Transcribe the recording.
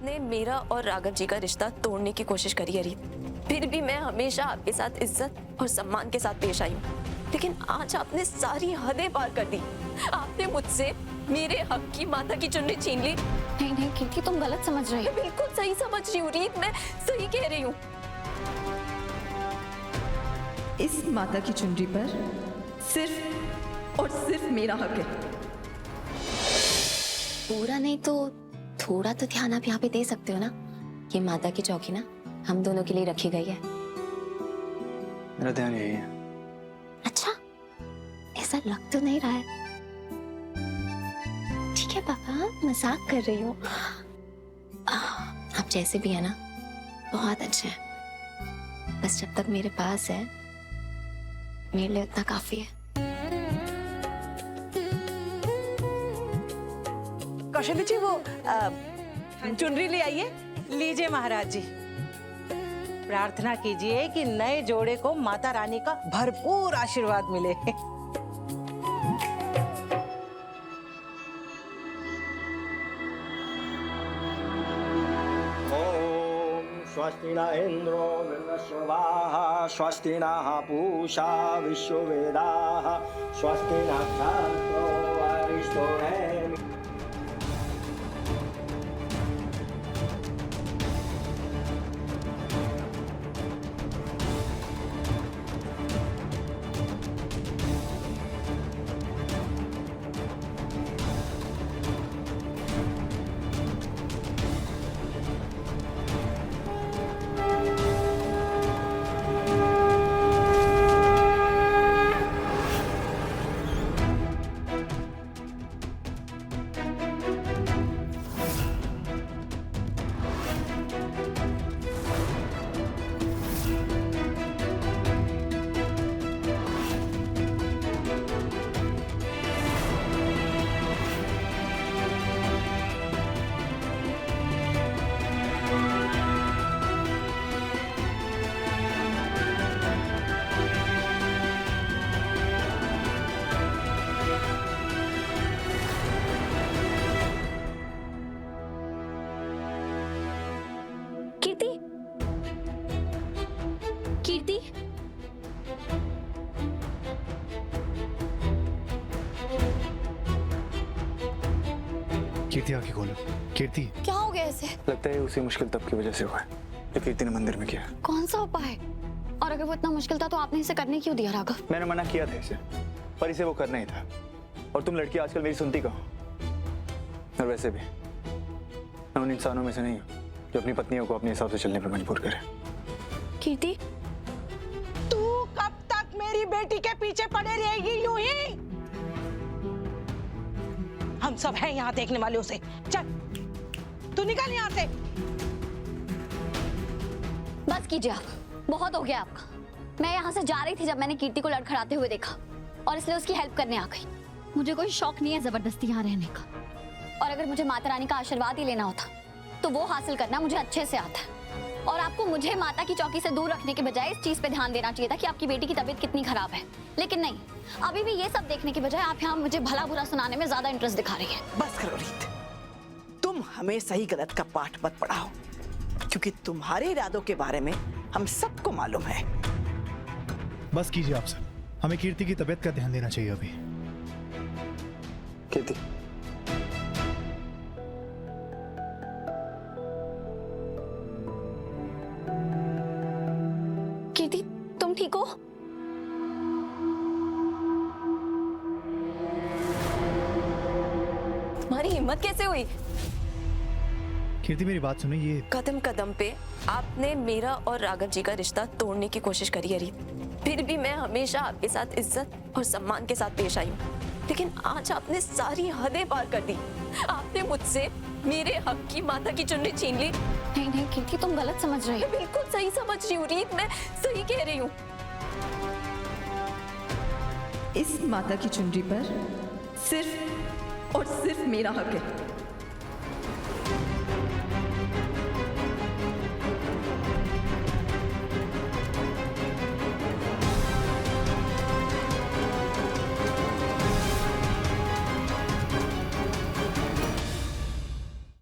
आपने मेरा और राघव जी का रिश्ता तोड़ने की कोशिश करी है रीत, फिर भी मैं हमेशा आपके साथ इज्जत और सम्मान के साथ पेश आई हूँ। लेकिन आज आपने सारी हदें पार कर दी। आपने मुझसे मेरे हक की माता की चुनरी छीन ली। नहीं नहीं कीर्ति, तुम गलत समझ रही हो। मैं बिल्कुल सही समझ रही हूँ रीत, मैं सही कह रही हूँ। इस माता की चुनरी पर सिर्फ और सिर्फ मेरा हक है। पूरा नहीं तो थोड़ा तो ध्यान आप यहाँ पे दे सकते हो ना। ये माता की चौकी ना हम दोनों के लिए रखी गई है। मेरा ध्यान यही है। अच्छा, ऐसा लग तो नहीं रहा है। ठीक है पापा, मजाक कर रही हूँ। आप जैसे भी है ना बहुत अच्छे हैं। बस जब तक मेरे पास है मेरे लिए उतना काफी है। कौशली जी वो चुनरी ले आइए। लीजिए महाराज जी, प्रार्थना कीजिए कि नए जोड़े को माता रानी का भरपूर आशीर्वाद मिले। ओम स्वस्ति न इंद्रो वृद्धश्रवाः स्वस्ति नः पूषा विश्ववेदाः स्वस्ति नक्षत्रो अरिष्टनेमिः। कीर्ति, कीर्ति आंखें खोलो। कीर्ति, क्या हो गया ऐसे? लगता है उसी मुश्किल तब की वजह से हुआ है जो कीर्ति ने मंदिर में किया। कौन सा उपाय? और अगर वो इतना मुश्किल था तो आपने इसे करने क्यों दिया राघव? मैंने मना किया था इसे, पर इसे वो करना ही था। और तुम लड़की आजकल मेरी सुनती कहो। और वैसे भी मैं उन इंसानों में से नहीं हूँ जो अपनी पत्नियों को अपने हिसाब से चलने पर मजबूर करे। कीर्ति, तू कब तक मेरी बेटी के पीछे पड़े रहेगी यूं ही? हम सब हैं यहाँ देखने वाले। उसे चल, तू निकल यहाँ से। बस कीजिए आप, बहुत हो गया आपका। मैं यहाँ से जा रही थी जब मैंने कीर्ति को लड़खड़ाते हुए देखा और इसलिए उसकी हेल्प करने आ गई। मुझे कोई शौक नहीं है जबरदस्ती यहाँ रहने का। और अगर मुझे माता रानी का आशीर्वाद ही लेना होता तो वो हासिल करना मुझे अच्छे से आता है। और आपको मुझे माता की चौकी से दूर रखने के बजाय इस चीज पे ध्यान देना चाहिए था कि आपकी बेटी की तबीयत कितनी खराब है। लेकिन नहीं, अभी भी ये सब देखने के बजाय आप यहाँ मुझे भला बुरा सुनाने में ज्यादा इंटरेस्ट दिखा रही है। बस करो रीत, तुम हमें सही गलत का पाठ मत पढ़ाओ, क्योंकि तुम्हारे इरादों के बारे में हम सबको मालूम है। बस कीजिए आप सब, हमें कीर्ति की तबीयत का ध्यान देना चाहिए अभी। कीर्ति, कीर्ति, तुम ठीक हो? तुम्हारी हिम्मत कैसे हुई? कीर्ति मेरी बात सुनो, ये कदम कदम पे आपने मेरा और राघव जी का रिश्ता तोड़ने की कोशिश करी है रीत, फिर भी मैं हमेशा आपके साथ इज्जत और सम्मान के साथ पेश आई हूँ। लेकिन आज आपने सारी हदें पार कर दी। आपने मुझसे मेरे हक की माता की चुनरी छीन ली। नहीं नहीं कीर्ति, तुम गलत समझ रही हो। मैं बिल्कुल सही समझ रही हूँ रीत, मैं सही कह रही हूँ। इस माता की चुनरी पर सिर्फ और सिर्फ मेरा हक है।